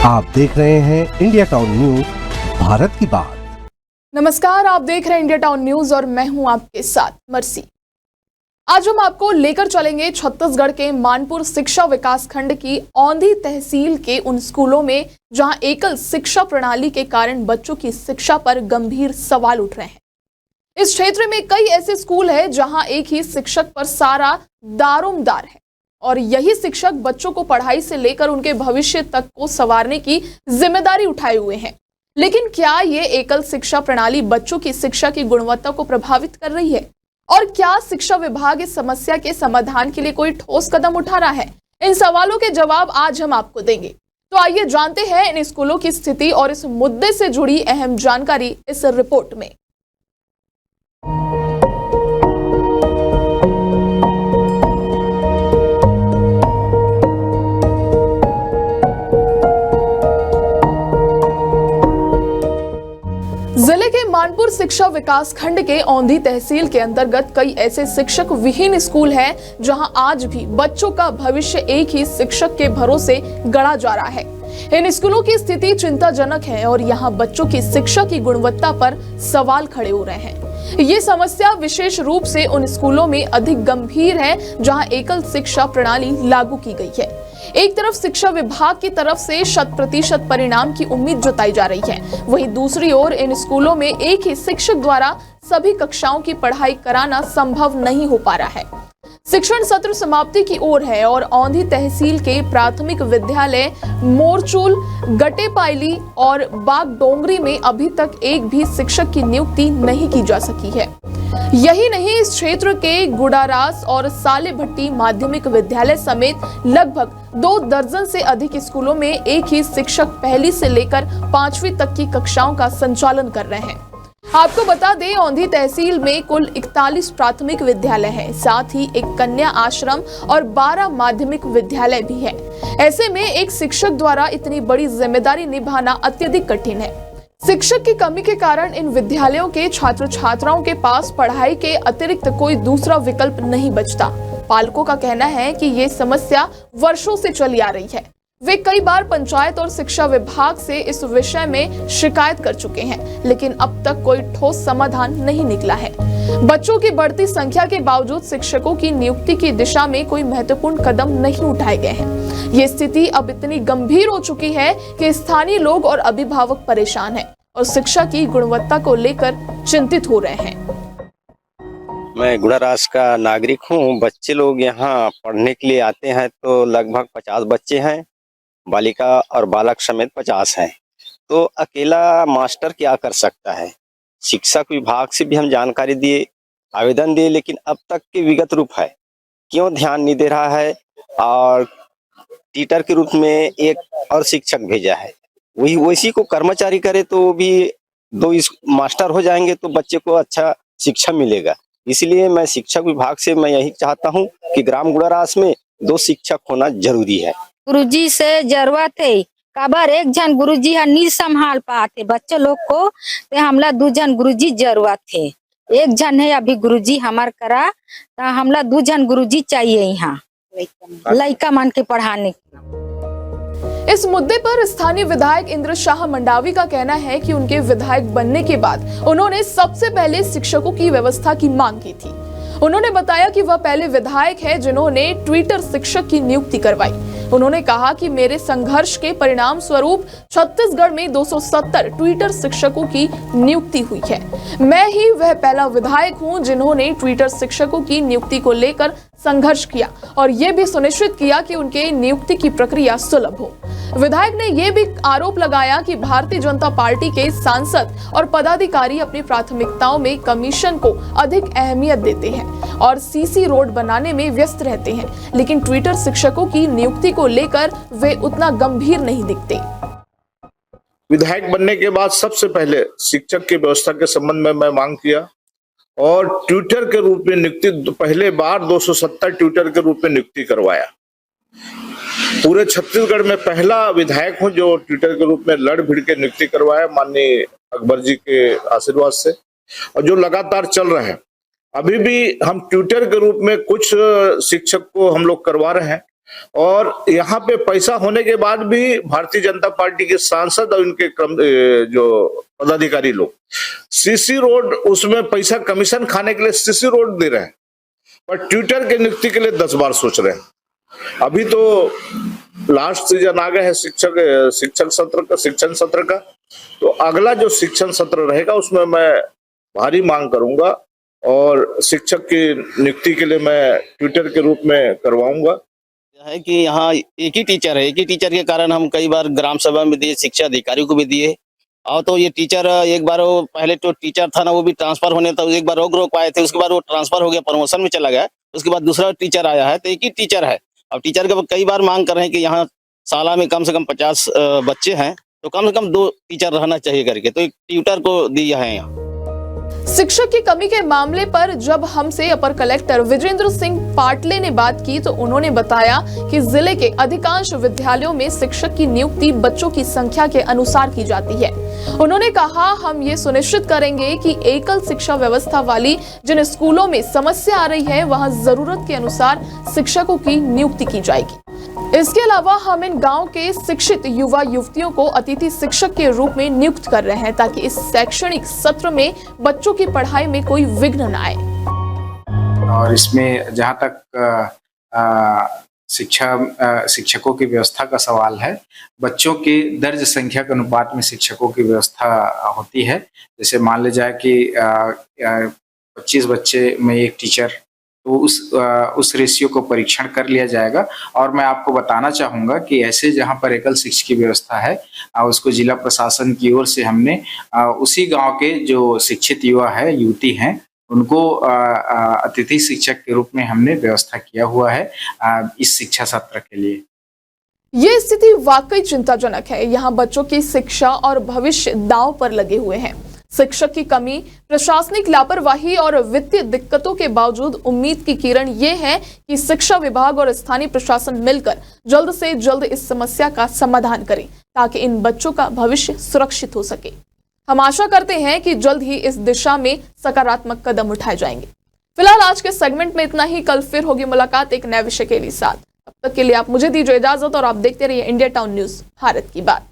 आप देख रहे हैं इंडिया टाउन न्यूज, भारत की बात। नमस्कार, आप देख रहे हैं इंडिया टाउन न्यूज और मैं हूं आपके साथ मर्सी। आज हम आपको लेकर चलेंगे छत्तीसगढ़ के मानपुर शिक्षा विकास खंड की औंधी तहसील के उन स्कूलों में जहां एकल शिक्षा प्रणाली के कारण बच्चों की शिक्षा पर गंभीर सवाल उठ रहे हैं। इस क्षेत्र में कई ऐसे स्कूल हैं जहां एक ही शिक्षक पर सारा दारोमदार है और यही शिक्षक बच्चों को पढ़ाई से लेकर उनके भविष्य तक को संवारने की जिम्मेदारी उठाए हुए हैं। लेकिन क्या ये एकल शिक्षा प्रणाली बच्चों की शिक्षा की गुणवत्ता को प्रभावित कर रही है? और क्या शिक्षा विभाग इस समस्या के समाधान के लिए कोई ठोस कदम उठा रहा है? इन सवालों के जवाब आज हम आपको देंगे। तो आइए जानते हैं इन स्कूलों की स्थिति और इस मुद्दे से जुड़ी अहम जानकारी इस रिपोर्ट में। जिले के मानपुर शिक्षा विकास खंड के औंधी तहसील के अंतर्गत कई ऐसे शिक्षक विहीन स्कूल हैं जहां आज भी बच्चों का भविष्य एक ही शिक्षक के भरोसे गढ़ा जा रहा है। इन स्कूलों की स्थिति चिंताजनक है और यहां बच्चों की शिक्षा की गुणवत्ता पर सवाल खड़े हो रहे हैं। ये समस्या विशेष रूप से उन स्कूलों में अधिक गंभीर है जहां एकल शिक्षा प्रणाली लागू की गई है। एक तरफ शिक्षा विभाग की तरफ से 100% परिणाम की उम्मीद जताई जा रही है, वहीं दूसरी ओर इन स्कूलों में एक ही शिक्षक द्वारा सभी कक्षाओं की पढ़ाई कराना संभव नहीं हो पा रहा है। शिक्षण सत्र समाप्ति की ओर है और औंधी तहसील के प्राथमिक विद्यालय मोरचूल, गटेपाइली और बागडोंगरी में अभी तक एक भी शिक्षक की नियुक्ति नहीं की जा सकी है। यही नहीं, इस क्षेत्र के गुडारास और सालेभट्टी माध्यमिक विद्यालय समेत लगभग 2 दर्जन से अधिक स्कूलों में एक ही शिक्षक पहली से लेकर 5वीं तक की कक्षाओं का संचालन कर रहे हैं। आपको बता दें, औंधी तहसील में कुल 41 प्राथमिक विद्यालय हैं, साथ ही एक कन्या आश्रम और 12 माध्यमिक विद्यालय भी है। ऐसे में एक शिक्षक द्वारा इतनी बड़ी जिम्मेदारी निभाना अत्यधिक कठिन है। शिक्षक की कमी के कारण इन विद्यालयों के छात्र छात्राओं के पास पढ़ाई के अतिरिक्त कोई दूसरा विकल्प नहीं बचता। पालकों का कहना है कि ये समस्या वर्षों से चली आ रही है। वे कई बार पंचायत और शिक्षा विभाग से इस विषय में शिकायत कर चुके हैं, लेकिन अब तक कोई ठोस समाधान नहीं निकला है। बच्चों की बढ़ती संख्या के बावजूद शिक्षकों की नियुक्ति की दिशा में कोई महत्वपूर्ण कदम नहीं उठाए गए हैं। ये स्थिति अब इतनी गंभीर हो चुकी है कि स्थानीय लोग और अभिभावक परेशान हैं और शिक्षा की गुणवत्ता को लेकर चिंतित हो रहे हैं। मैं गुड़ारास का नागरिक हूँ। बच्चे लोग यहाँ पढ़ने के लिए आते हैं तो लगभग 50 बच्चे हैं, बालिका और बालक समेत 50 हैं। तो अकेला मास्टर क्या कर सकता है? शिक्षक विभाग से भी हम जानकारी दिए, आवेदन दिए, लेकिन अब तक के विगत रूप है, क्यों ध्यान नहीं दे रहा है। और टीचर के रूप में एक और शिक्षक भेजा है, वही वैसी को कर्मचारी करे तो भी 2 मास्टर हो जाएंगे तो बच्चे को अच्छा शिक्षा मिलेगा। इसलिए मैं शिक्षक विभाग से मैं यही चाहता हूँ कि ग्राम गुड़ारास में 2 शिक्षक होना जरूरी है। गुरुजी से जरूरत है, काबर एक जन गुरुजी है नहीं संभाल पाते बच्चे लोग को, तो हमला 2 जन गुरुजी जरूरत है। एक जन है अभी गुरुजी हमार करा, तो हमला 2 जन गुरुजी चाहिए यहाँ लड़का मन के पढ़ाने। इस मुद्दे पर स्थानीय विधायक इंद्र शाह मंडावी का कहना है कि उनके विधायक बनने के बाद उन्होंने सबसे पहले शिक्षकों की व्यवस्था की मांग की थी। उन्होंने बताया कि वह पहले विधायक है जिन्होंने ट्विटर शिक्षक की नियुक्ति करवाई। उन्होंने कहा कि मेरे संघर्ष के परिणाम स्वरूप छत्तीसगढ़ में 270 ट्विटर शिक्षकों की नियुक्ति हुई है। मैं ही वह पहला विधायक हूं जिन्होंने ट्विटर शिक्षकों की नियुक्ति को लेकर संघर्ष किया और ये भी सुनिश्चित किया कि उनके नियुक्ति की प्रक्रिया सुलभ हो। विधायक ने यह भी आरोप लगाया कि भारतीय जनता पार्टी के सांसद और पदाधिकारी अपनी प्राथमिकताओं में कमीशन को अधिक अहमियत देते हैं और सीसी रोड बनाने में व्यस्त रहते हैं, लेकिन ट्विटर शिक्षकों की नियुक्ति को लेकर वे उतना गंभीर नहीं दिखते। विधायक बनने के बाद सबसे पहले शिक्षक की व्यवस्था के संबंध में मैं मांग किया और ट्विटर के रूप में नियुक्ति, पहले बार 270 ट्विटर के रूप में नियुक्ति करवाया। पूरे छत्तीसगढ़ में पहला विधायक हूं जो ट्विटर के रूप में लड़ भिड़ के नियुक्ति करवाया, माननीय अकबर जी के आशीर्वाद से, और जो लगातार चल रहा है। अभी भी हम ट्विटर के रूप में कुछ शिक्षक को हम लोग करवा रहे हैं, और यहाँ पे पैसा होने के बाद भी भारतीय जनता पार्टी के सांसद और उनके जो पदाधिकारी लोग सीसी रोड, उसमें पैसा कमीशन खाने के लिए सीसी रोड दे रहे हैं, पर ट्विटर के नियुक्ति के लिए 10 बार सोच रहे हैं। अभी तो लास्ट सीजन आ गया है शिक्षण सत्र का, तो अगला जो शिक्षण सत्र रहेगा उसमें मैं भारी मांग करूंगा और शिक्षक की नियुक्ति के लिए मैं ट्विटर के रूप में करवाऊंगा। है कि यहाँ एक ही टीचर है, एक ही टीचर के कारण हम कई बार ग्राम सभा में दिए, शिक्षा अधिकारी को भी दिए। और तो ये टीचर एक बार वो पहले तो टीचर था ना, वो भी ट्रांसफर होने था, एक बार रोक पाए थे, उसके बाद वो ट्रांसफर हो गया, प्रमोशन में चला गया, उसके बाद दूसरा टीचर आया है, तो एक ही टीचर है। अब टीचर के कई बार मांग कर रहे हैं कि यहाँ साला में कम से कम 50 बच्चे हैं, तो कम से कम 2 टीचर रहना चाहिए करके, तो एक ट्यूटर को दिया है यहाँ। शिक्षक की कमी के मामले पर जब हमसे अपर कलेक्टर विजेंद्र सिंह पाटले ने बात की तो उन्होंने बताया कि जिले के अधिकांश विद्यालयों में शिक्षक की नियुक्ति बच्चों की संख्या के अनुसार की जाती है। उन्होंने कहा, हम ये सुनिश्चित करेंगे कि एकल शिक्षा व्यवस्था वाली जिन स्कूलों में समस्या आ रही है वहां जरूरत के अनुसार शिक्षकों की नियुक्ति की जाएगी। इसके अलावा हम इन गांव के शिक्षित युवा युवतियों को अतिथि शिक्षक के रूप में नियुक्त कर रहे हैं ताकि इस शैक्षणिक सत्र में बच्चों की पढ़ाई में कोई विघ्न न आए। और इसमें जहां तक शिक्षकों की व्यवस्था का सवाल है, बच्चों की दर्ज संख्या के अनुपात में शिक्षकों की व्यवस्था होती है। जैसे मान ले जाए कि 25 बच्चे में एक टीचर, तो उस रेशियो को परीक्षण कर लिया जाएगा। और मैं आपको बताना चाहूँगा कि ऐसे जहाँ पर एकल शिक्षक की व्यवस्था है, उसको जिला प्रशासन की ओर से हमने उसी गांव के जो शिक्षित युवा है, युवती हैं, उनको अतिथि शिक्षक के रूप में हमने व्यवस्था किया हुआ है इस शिक्षा सत्र के लिए। ये स्थिति वाकई चिंताजनक है। यहाँ बच्चों की शिक्षा और भविष्य दांव पर लगे हुए हैं। शिक्षक की कमी, प्रशासनिक लापरवाही और वित्तीय दिक्कतों के बावजूद उम्मीद की किरण ये है कि शिक्षा विभाग और स्थानीय प्रशासन मिलकर जल्द से जल्द इस समस्या का समाधान करें ताकि इन बच्चों का भविष्य सुरक्षित हो सके। हम आशा करते हैं कि जल्द ही इस दिशा में सकारात्मक कदम उठाए जाएंगे। फिलहाल आज के सेगमेंट में इतना ही। कल फिर होगी मुलाकात एक नए विषय के साथ। तब तक के लिए आप मुझे दीजिए इजाजत और आप देखते रहिए इंडिया टाउन न्यूज, भारत की बात।